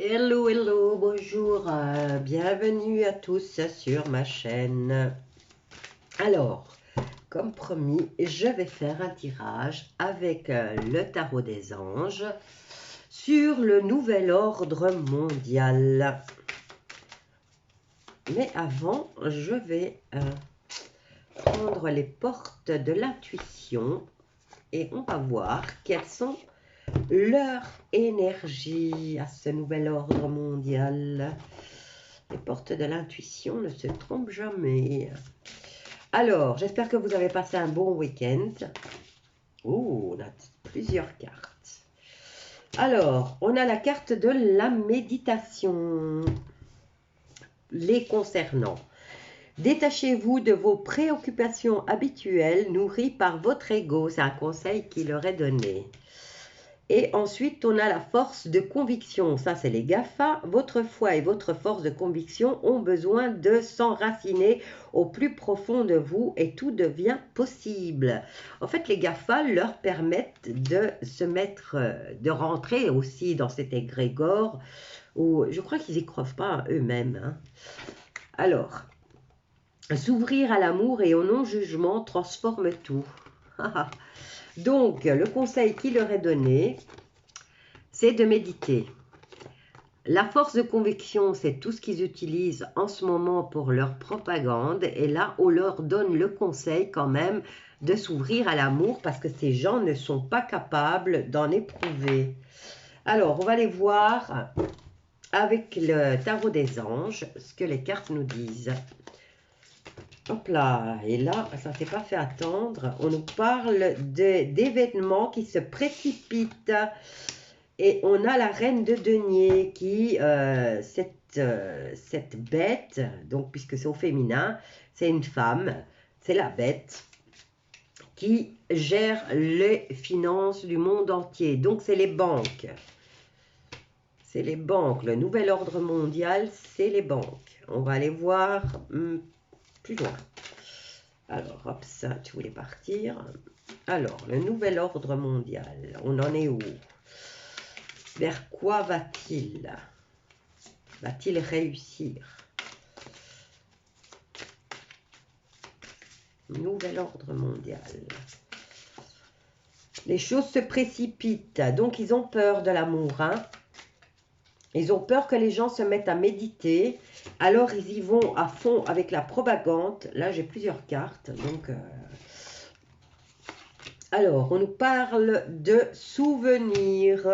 Hello, hello, bonjour, bienvenue à tous sur ma chaîne. Alors, comme promis, je vais faire un tirage avec le tarot des anges sur le nouvel ordre mondial. Mais avant, je vais prendre les portes de l'intuition et on va voir quelles sont leur énergie à ce nouvel ordre mondial. Les portes de l'intuition ne se trompent jamais. Alors, j'espère que vous avez passé un bon week-end. Oh, on a plusieurs cartes. Alors, on a la carte de la méditation. Les concernant. Détachez-vous de vos préoccupations habituelles nourries par votre ego. C'est un conseil qui leur est donné. Et ensuite, on a la force de conviction. Ça, c'est les GAFA. Votre foi et votre force de conviction ont besoin de s'enraciner au plus profond de vous et tout devient possible. En fait, les GAFA leur permettent de se mettre, de rentrer aussi dans cet égrégore où je crois qu'ils n'y croient pas eux-mêmes. Hein. Alors, s'ouvrir à l'amour et au non-jugement transforme tout. Donc, le conseil qui leur est donné, c'est de méditer. La force de conviction, c'est tout ce qu'ils utilisent en ce moment pour leur propagande. Et là, on leur donne le conseil quand même de s'ouvrir à l'amour parce que ces gens ne sont pas capables d'en éprouver. Alors, on va aller voir avec le tarot des anges ce que les cartes nous disent. Hop là, et là, ça ne s'est pas fait attendre. On nous parle d'événements qui se précipitent. Et on a la reine de denier qui, cette bête, donc puisque c'est au féminin, c'est une femme, c'est la bête qui gère les finances du monde entier. Donc c'est les banques. C'est les banques. Le nouvel ordre mondial, c'est les banques. On va aller voir plus loin. Alors, hop, ça, tu voulais partir. Alors, le nouvel ordre mondial, on en est où? Vers quoi va-t-il? Va-t-il réussir? Nouvel ordre mondial. Les choses se précipitent. Donc, ils ont peur de l'amour. Hein? Ils ont peur que les gens se mettent à méditer. Alors, ils y vont à fond avec la propagande. Là, j'ai plusieurs cartes. Donc, alors, on nous parle de souvenirs.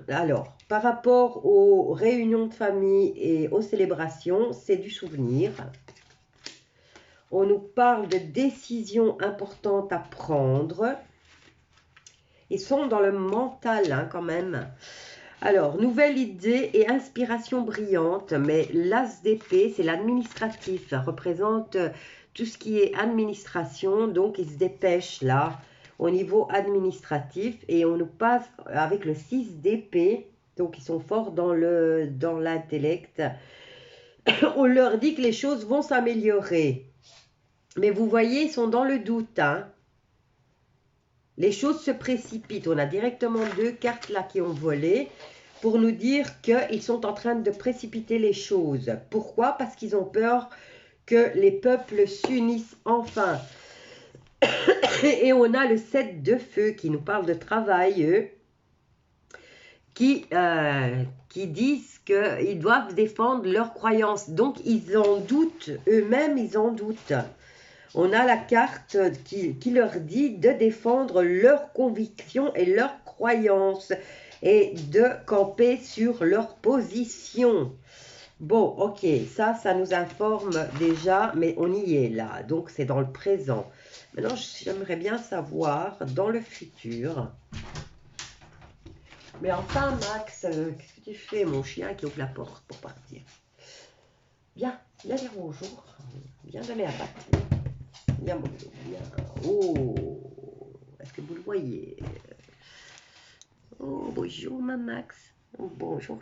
Alors, par rapport aux réunions de famille et aux célébrations, c'est du souvenir. On nous parle de décisions importantes à prendre. Ils sont dans le mental hein, quand même. Alors, nouvelle idée et inspiration brillante, mais l'as d'épée, c'est l'administratif. Ça représente tout ce qui est administration, donc ils se dépêchent là au niveau administratif et on nous passe avec le 6 d'épée, donc ils sont forts dans l'intellect. On leur dit que les choses vont s'améliorer. Mais vous voyez, ils sont dans le doute. Hein. Les choses se précipitent. On a directement deux cartes là qui ont volé pour nous dire qu'ils sont en train de précipiter les choses. Pourquoi? Parce qu'ils ont peur que les peuples s'unissent enfin. Et on a le 7 de feu qui nous parle de travail, eux, qui disent qu'ils doivent défendre leurs croyances. Donc, ils en doutent. Eux-mêmes, ils en doutent. On a la carte qui leur dit de défendre leurs convictions et leurs croyances et de camper sur leur position. Bon, ok, ça nous informe déjà, mais on y est là, donc c'est dans le présent. Maintenant, j'aimerais bien savoir dans le futur. Mais enfin, Max, qu'est-ce que tu fais, mon chien qui ouvre la porte pour partir? Viens dire bonjour, viens donner la patte. Bien, bonjour, bien. Oh, est-ce que vous le voyez? Oh, bonjour, ma Max. Oh, bonjour,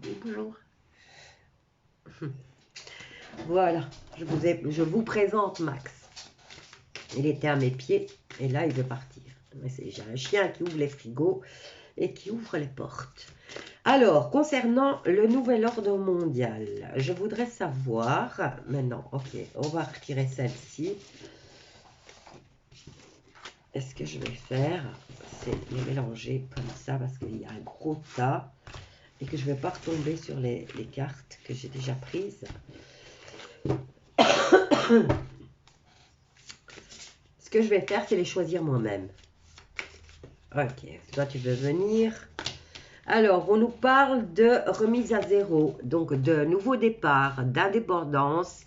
bonjour. Voilà, je vous présente Max. Il était à mes pieds et là, il veut partir. J'ai un chien qui ouvre les frigos et qui ouvre les portes. Alors, concernant le nouvel ordre mondial, je voudrais savoir, maintenant, ok, on va retirer celle-ci. Et ce que je vais faire, c'est les mélanger comme ça parce qu'il y a un gros tas et que je ne vais pas retomber sur les cartes que j'ai déjà prises. Ce que je vais faire, c'est les choisir moi-même. Ok, toi tu veux venir. Alors, on nous parle de remise à zéro, donc de nouveau départ, d'indépendance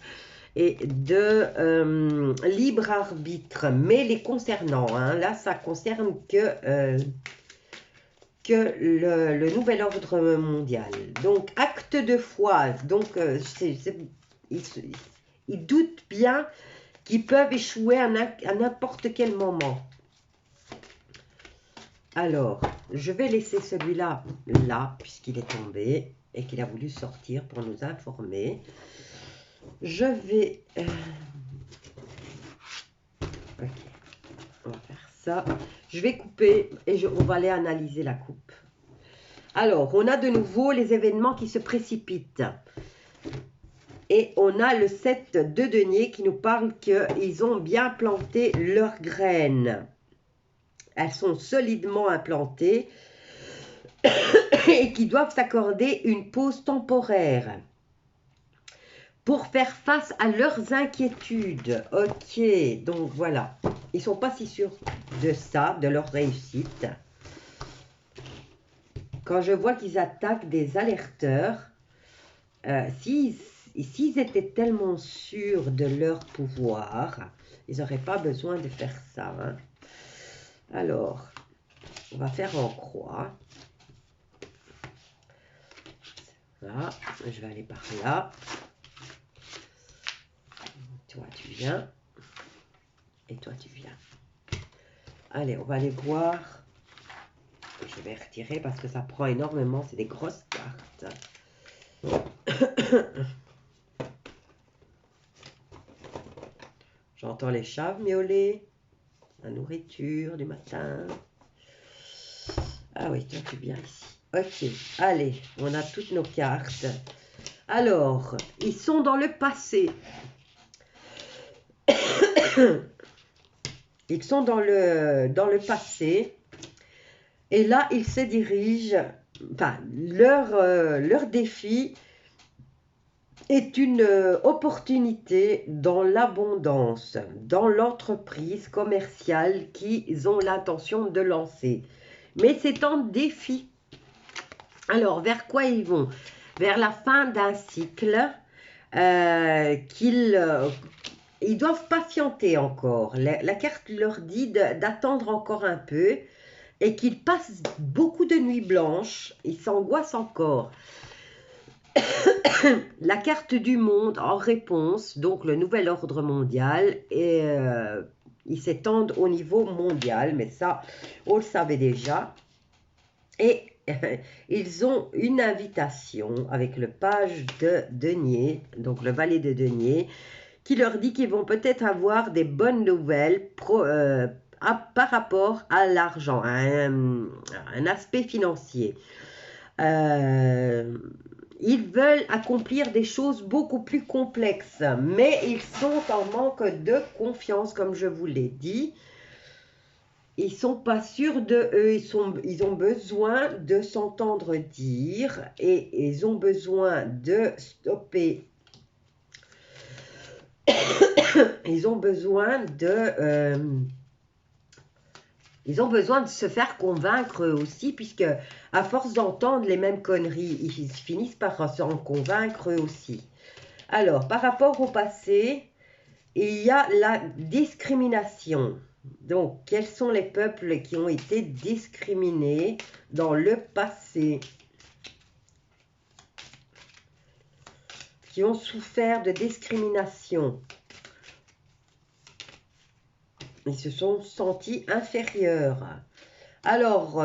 et de libre arbitre. Mais les concernant, hein, là, ça concerne que le nouvel ordre mondial. Donc, acte de foi. Donc, ils doutent bien qu'ils peuvent échouer à n'importe quel moment. Alors, je vais laisser celui-là là, puisqu'il est tombé et qu'il a voulu sortir pour nous informer. Je vais... Ok, on va faire ça. Je vais couper et on va aller analyser la coupe. Alors, on a de nouveau les événements qui se précipitent. Et on a le 7 de denier qui nous parle qu'ils ont bien planté leurs graines. Elles sont solidement implantées et qui doivent s'accorder une pause temporaire pour faire face à leurs inquiétudes. Ok, donc voilà. Ils ne sont pas si sûrs de ça, de leur réussite. Quand je vois qu'ils attaquent des alerteurs, s'ils étaient tellement sûrs de leur pouvoir, ils n'auraient pas besoin de faire ça. Hein. Alors, on va faire en croix. Là, je vais aller par là. Toi, tu viens. Et toi, tu viens. Allez, on va aller voir. Je vais retirer parce que ça prend énormément. C'est des grosses cartes. J'entends les chats miauler. La nourriture du matin. Ah oui, toi, tu viens ici. Ok, allez, on a toutes nos cartes. Alors, ils sont dans le passé. Ils sont dans le passé. Et là, ils se dirigent. Enfin, leur défi est une opportunité dans l'abondance, dans l'entreprise commerciale qu'ils ont l'intention de lancer. Mais c'est un défi. Alors, vers quoi ils vont? Vers la fin d'un cycle ils doivent patienter encore. La carte leur dit d'attendre encore un peu et qu'ils passent beaucoup de nuits blanches. Ils s'angoissent encore. La carte du monde en réponse, donc le nouvel ordre mondial, et ils s'étendent au niveau mondial, mais ça, on le savait déjà. Et ils ont une invitation avec le page de denier, donc le valet de denier, qui leur dit qu'ils vont peut-être avoir des bonnes nouvelles par rapport à l'argent, à un aspect financier. Ils veulent accomplir des choses beaucoup plus complexes, mais ils sont en manque de confiance, comme je vous l'ai dit. Ils ne sont pas sûrs de eux, ils ont besoin de s'entendre dire et ils ont besoin de stopper. Ils ont besoin de se faire convaincre aussi, puisque à force d'entendre les mêmes conneries, ils finissent par s'en convaincre aussi. Alors, par rapport au passé, il y a la discrimination. Donc, quels sont les peuples qui ont été discriminés dans le passé? Qui ont souffert de discrimination? Ils se sont sentis inférieurs. Alors,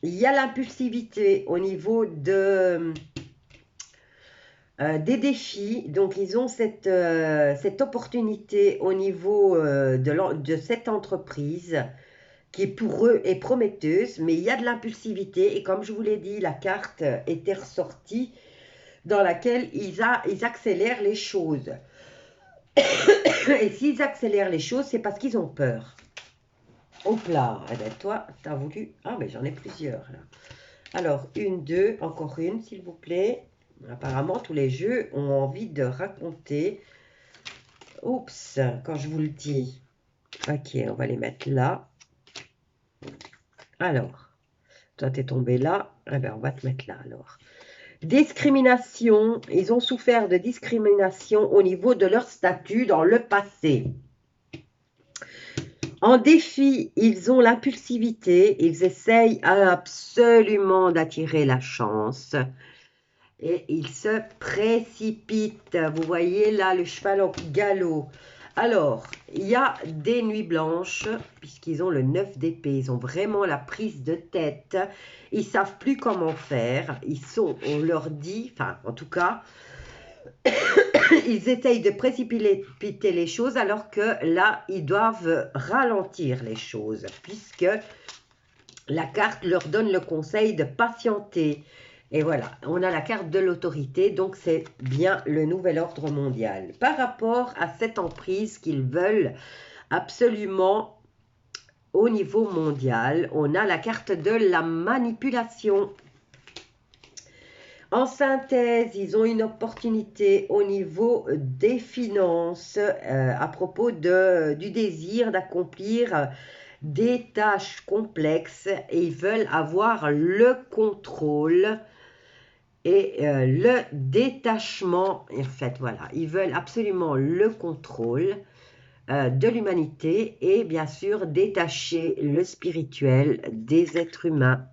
il y a l'impulsivité au niveau des défis. Donc, ils ont cette opportunité au niveau de cette entreprise qui pour eux est prometteuse, mais il y a de l'impulsivité. Et comme je vous l'ai dit, la carte était ressortie dans laquelle ils accélèrent les choses. Et s'ils accélèrent les choses, c'est parce qu'ils ont peur. Hop là, eh ben toi, tu as voulu... Ah, mais j'en ai plusieurs, là. Alors, une, deux, encore une, s'il vous plaît. Apparemment, tous les jeux ont envie de raconter. Oups, quand je vous le dis. Ok, on va les mettre là. Alors, toi, t'es tombé là. Eh bien, on va te mettre là, alors. Discrimination. Ils ont souffert de discrimination au niveau de leur statut dans le passé. En défi, ils ont l'impulsivité. Ils essayent absolument d'attirer la chance. Et ils se précipitent. Vous voyez là le cheval en galop. Alors, il y a des nuits blanches, puisqu'ils ont le 9 d'épée. Ils ont vraiment la prise de tête. Ils ne savent plus comment faire. On leur dit, enfin, en tout cas, ils essayent de précipiter les choses, alors que là, ils doivent ralentir les choses, puisque la carte leur donne le conseil de patienter. Et voilà, on a la carte de l'autorité, donc c'est bien le nouvel ordre mondial. Par rapport à cette emprise qu'ils veulent absolument au niveau mondial, on a la carte de la manipulation. En synthèse, ils ont une opportunité au niveau des finances à propos du désir d'accomplir des tâches complexes et ils veulent avoir le contrôle et le détachement. En fait, voilà, ils veulent absolument le contrôle de l'humanité et bien sûr détacher le spirituel des êtres humains.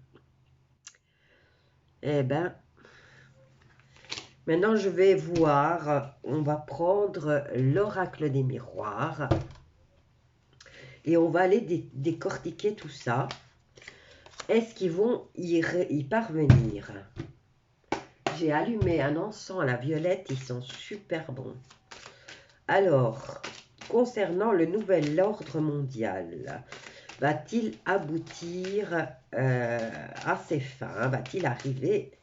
Eh bien, maintenant je vais voir, on va prendre l'oracle des miroirs et on va aller décortiquer tout ça. Est-ce qu'ils vont y parvenir? J'ai allumé un encens à la violette, ils sont super bons. Alors, concernant le nouvel ordre mondial, va-t-il aboutir à ses fins? Va-t-il arriver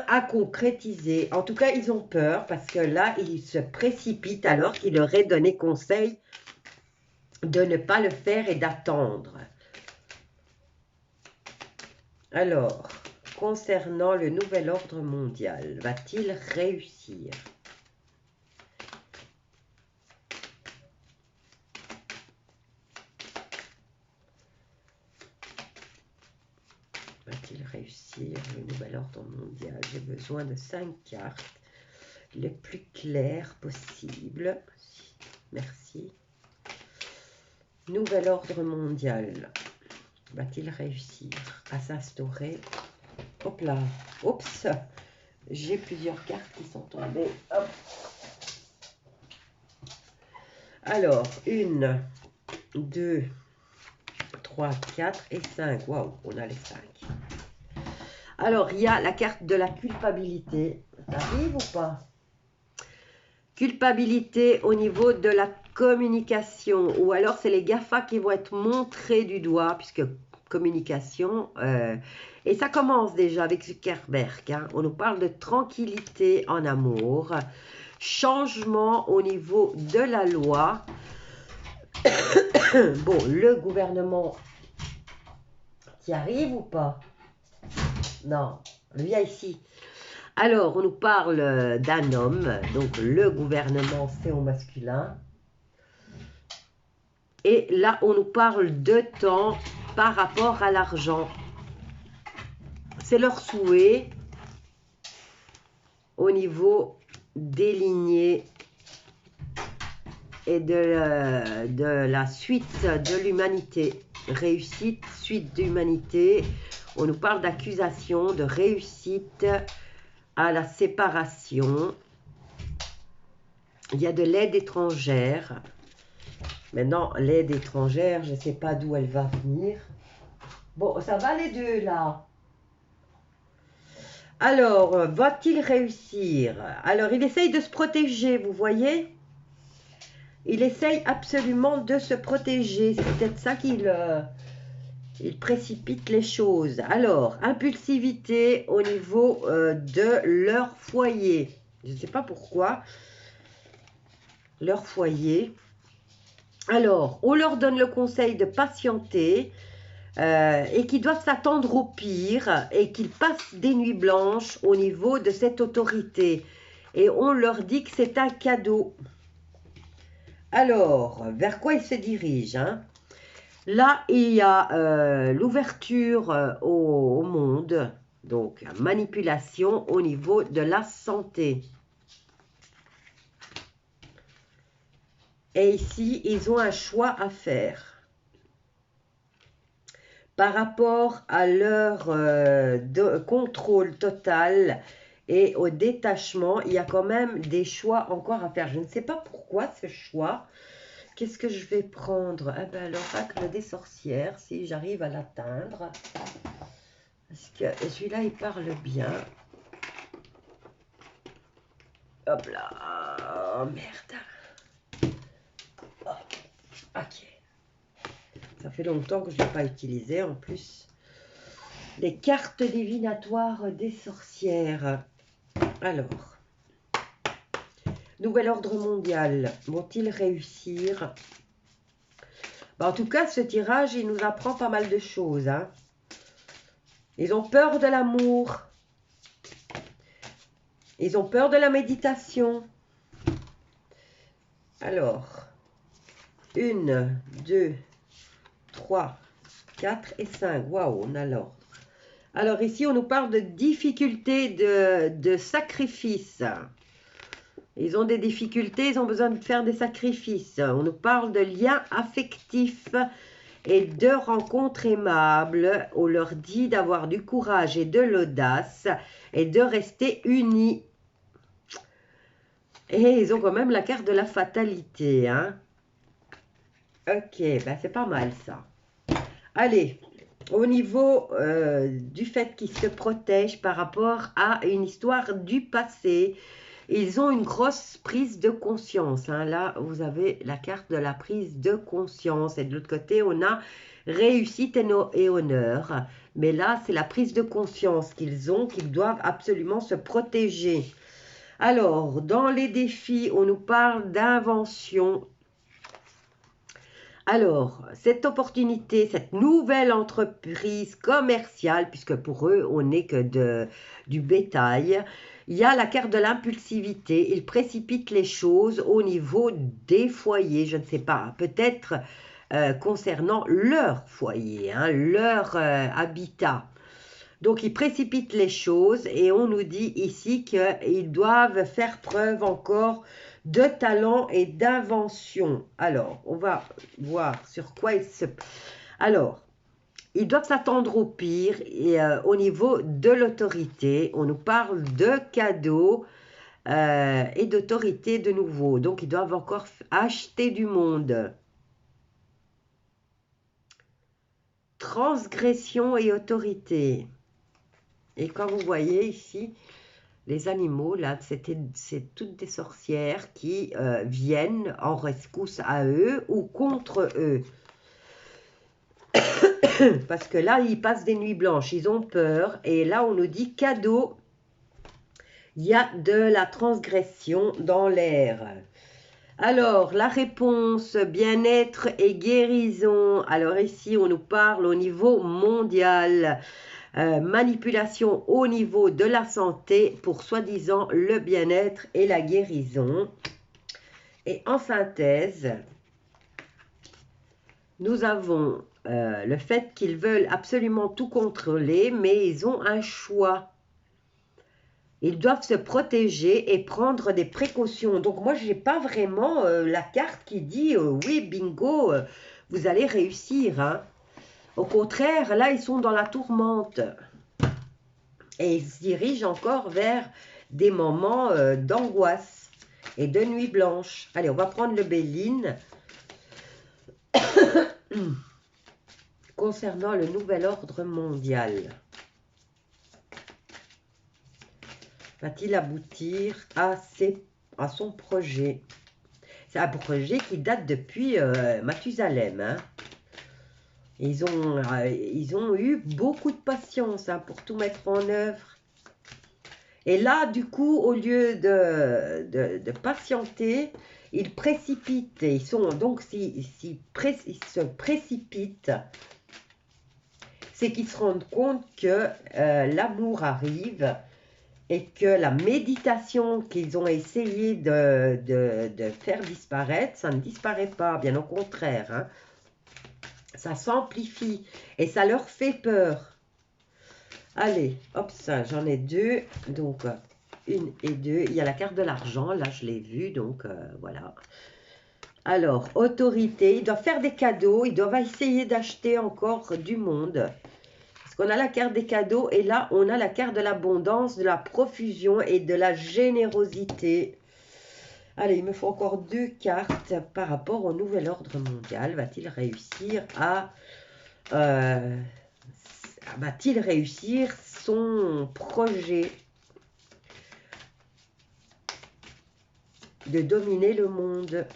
à concrétiser? En tout cas, ils ont peur parce que là, ils se précipitent alors qu'il leur est donné conseil de ne pas le faire et d'attendre. Alors, concernant le nouvel ordre mondial, va-t-il réussir? Va-t-il réussir le nouvel ordre mondial? J'ai besoin de 5 cartes, les plus claires possibles. Merci. Nouvel ordre mondial. Va-t-il réussir à s'instaurer? Hop là. Oups. J'ai plusieurs cartes qui sont tombées. Hop. Alors, 1, 2, 3, 4 et 5. Waouh, on a les 5. Alors, il y a la carte de la culpabilité. Ça arrive ou pas? Culpabilité au niveau de la communication. Ou alors, c'est les GAFA qui vont être montrés du doigt, puisque communication. Et ça commence déjà avec Zuckerberg. Hein. On nous parle de tranquillité en amour. Changement au niveau de la loi. Bon, le gouvernement qui arrive ou pas? Non, viens ici. Alors, on nous parle d'un homme, donc le gouvernement c'est au masculin. Et là, on nous parle de temps par rapport à l'argent. C'est leur souhait au niveau des lignées et de la suite de l'humanité. Réussite, suite d'humanité. On nous parle d'accusation, de réussite à la séparation. Il y a de l'aide étrangère. Maintenant, l'aide étrangère, je ne sais pas d'où elle va venir. Bon, ça va les deux là. Alors, va-t-il réussir? Alors, il essaye de se protéger, vous voyez? Il essaye absolument de se protéger. C'est peut-être ça qu'il il précipite les choses. Alors, impulsivité au niveau de leur foyer. Je ne sais pas pourquoi. Leur foyer. Alors, on leur donne le conseil de patienter et qu'ils doivent s'attendre au pire et qu'ils passent des nuits blanches au niveau de cette autorité. Et on leur dit que c'est un cadeau. Alors, vers quoi ils se dirigent, hein? Là, il y a l'ouverture au monde, donc manipulation au niveau de la santé. Et ici, ils ont un choix à faire. Par rapport à leur contrôle total et au détachement, il y a quand même des choix encore à faire. Je ne sais pas pourquoi ce choix. Qu'est-ce que je vais prendre? Eh ben, l'oracle des sorcières, si j'arrive à l'atteindre. Parce que celui-là, il parle bien. Hop là. Oh, merde. Oh, ok. Ça fait longtemps que je n'ai pas utilisé en plus. Les cartes divinatoires des sorcières. Alors. Nouvel ordre mondial. Vont-ils réussir? En tout cas, ce tirage, il nous apprend pas mal de choses, hein. Ils ont peur de l'amour. Ils ont peur de la méditation. Alors, 1, 2, 3, 4 et 5. Waouh, on a l'ordre. Alors ici, on nous parle de difficultés de sacrifice. Ils ont des difficultés, ils ont besoin de faire des sacrifices. On nous parle de liens affectifs et de rencontres aimables. On leur dit d'avoir du courage et de l'audace et de rester unis. Et ils ont quand même la carte de la fatalité, hein. Ok, ben c'est pas mal ça. Allez, au niveau du fait qu'ils se protègent par rapport à une histoire du passé, ils ont une grosse prise de conscience, hein. Là, vous avez la carte de la prise de conscience. Et de l'autre côté, on a réussite et honneur. Mais là, c'est la prise de conscience qu'ils ont, qu'ils doivent absolument se protéger. Alors, dans les défis, on nous parle d'invention. Alors, cette opportunité, cette nouvelle entreprise commerciale, puisque pour eux, on n'est que du bétail, il y a la carte de l'impulsivité. Ils précipitent les choses au niveau des foyers, je ne sais pas, peut-être concernant leur foyer, hein, leur habitat. Donc, ils précipitent les choses et on nous dit ici qu'ils doivent faire preuve encore de talent et d'invention. Alors, on va voir sur quoi ils se... Alors, ils doivent s'attendre au pire et au niveau de l'autorité. On nous parle de cadeaux et d'autorité de nouveau. Donc, ils doivent encore acheter du monde. Transgression et autorité. Et comme vous voyez ici, les animaux, là, c'est toutes des sorcières qui viennent en rescousse à eux ou contre eux. Parce que là, ils passent des nuits blanches, ils ont peur. Et là, on nous dit cadeau, il y a de la transgression dans l'air. Alors, la réponse, bien-être et guérison. Alors ici, on nous parle au niveau mondial. Manipulation au niveau de la santé pour soi-disant le bien-être et la guérison. Et en synthèse, nous avons le fait qu'ils veulent absolument tout contrôler, mais ils ont un choix. Ils doivent se protéger et prendre des précautions. Donc moi, je n'ai pas vraiment la carte qui dit oui, bingo, vous allez réussir, hein. Au contraire, là, ils sont dans la tourmente. Et ils se dirigent encore vers des moments d'angoisse et de nuit blanche. Allez, on va prendre le Béline. Concernant le nouvel ordre mondial. Va-t-il aboutir à son projet? C'est un projet qui date depuis Mathusalem. Hein. Ils ont eu beaucoup de patience hein, pour tout mettre en œuvre. Et là, du coup, au lieu de patienter, ils précipitent. Ils sont donc, s'ils se précipitent, c'est qu'ils se rendent compte que l'amour arrive et que la méditation qu'ils ont essayé de faire disparaître, ça ne disparaît pas, bien au contraire. Hein. Ça s'amplifie et ça leur fait peur. Allez, hop, ça, j'en ai deux. Donc, une et deux. Il y a la carte de l'argent, là, je l'ai vue, donc voilà. Alors, autorité, ils doivent faire des cadeaux, ils doivent essayer d'acheter encore du monde. Parce qu'on a la carte des cadeaux et là, on a la carte de l'abondance, de la profusion et de la générosité. Allez, il me faut encore deux cartes par rapport au nouvel ordre mondial. Va-t-il réussir à... va-t-il réussir son projet de dominer le monde?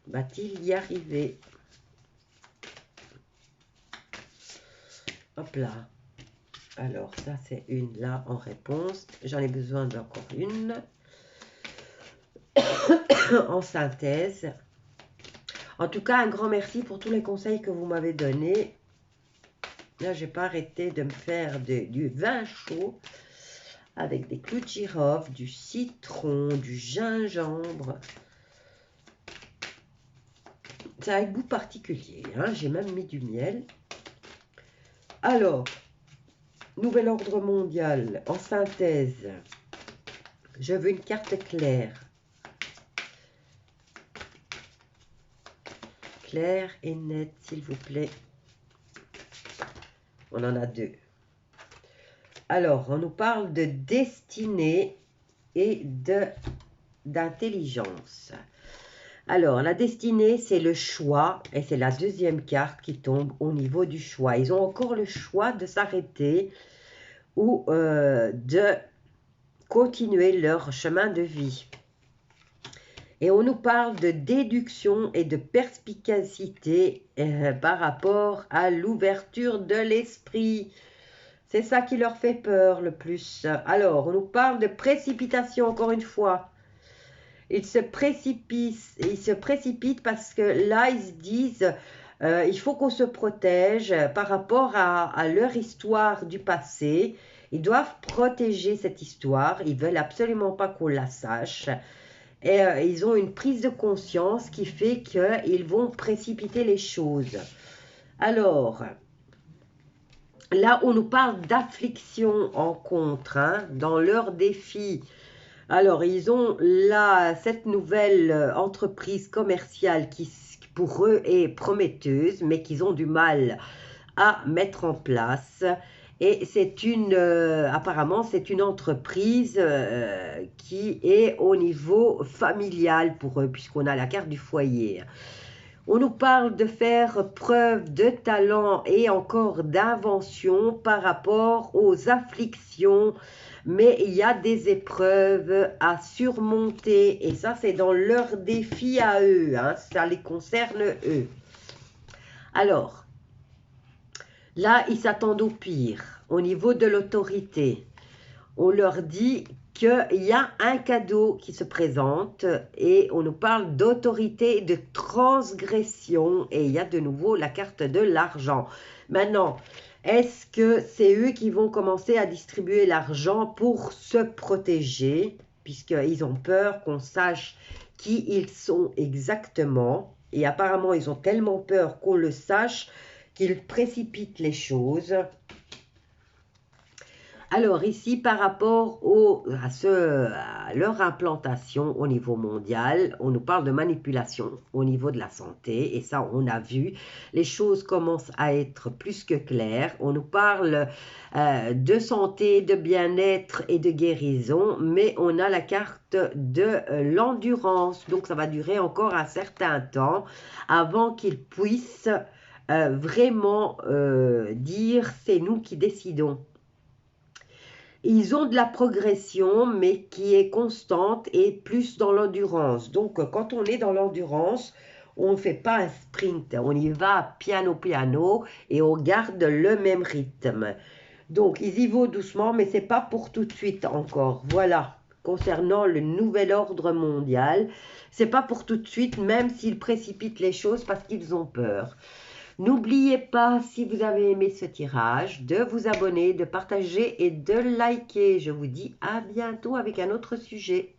Va-t-il y arriver? Hop là. Alors, ça, c'est une là en réponse. J'en ai besoin d'encore une. En synthèse. En tout cas, un grand merci pour tous les conseils que vous m'avez donnés. Là, je n'ai pas arrêté de me faire du vin chaud avec des clous de girofle, du citron, du gingembre. C'est un goût particulier. Hein. J'ai même mis du miel. Alors, nouvel ordre mondial en synthèse. Je veux une carte claire. Claire et nette, s'il vous plaît. On en a deux. Alors, on nous parle de destinée et d'intelligence. Alors, la destinée, c'est le choix. Et c'est la deuxième carte qui tombe au niveau du choix. Ils ont encore le choix de s'arrêter ou de continuer leur chemin de vie. Et on nous parle de déduction et de perspicacité par rapport à l'ouverture de l'esprit. C'est ça qui leur fait peur le plus. Alors, on nous parle de précipitation encore une fois. Ils se précipitent parce que là, ils se disent il faut qu'on se protège par rapport à leur histoire du passé. Ils doivent protéger cette histoire. Ils ne veulent absolument pas qu'on la sache. Et ils ont une prise de conscience qui fait qu'ils vont précipiter les choses. Alors, là, on nous parle d'affliction en contre, hein, dans leur défi. Alors, ils ont là cette nouvelle entreprise commerciale qui, pour eux, est prometteuse, mais qu'ils ont du mal à mettre en place. Et c'est apparemment, c'est une entreprise qui est au niveau familial pour eux, puisqu'on a la carte du foyer. On nous parle de faire preuve de talent et encore d'invention par rapport aux afflictions, mais il y a des épreuves à surmonter et ça, c'est dans leur défi à eux, hein, ça les concerne eux. Alors, là, ils s'attendent au pire. Au niveau de l'autorité, on leur dit qu'il y a un cadeau qui se présente et on nous parle d'autorité et de transgression. Et il y a de nouveau la carte de l'argent. Maintenant, est-ce que c'est eux qui vont commencer à distribuer l'argent pour se protéger, puisqu'ils ont peur qu'on sache qui ils sont exactement. Et apparemment, ils ont tellement peur qu'on le sache qu'ils précipitent les choses. Alors ici, par rapport à leur implantation au niveau mondial, on nous parle de manipulation au niveau de la santé. Et ça, on a vu, les choses commencent à être plus que claires. On nous parle de santé, de bien-être et de guérison. Mais on a la carte de l'endurance. Donc, ça va durer encore un certain temps avant qu'ils puissent vraiment dire « c'est nous qui décidons ». Ils ont de la progression, mais qui est constante et plus dans l'endurance. Donc, quand on est dans l'endurance, on ne fait pas un sprint, on y va piano piano et on garde le même rythme. Donc, ils y vont doucement, mais c'est pas pour tout de suite encore. Voilà, concernant le nouvel ordre mondial, c'est pas pour tout de suite, même s'ils précipitent les choses parce qu'ils ont peur. N'oubliez pas, si vous avez aimé ce tirage, de vous abonner, de partager et de liker. Je vous dis à bientôt avec un autre sujet.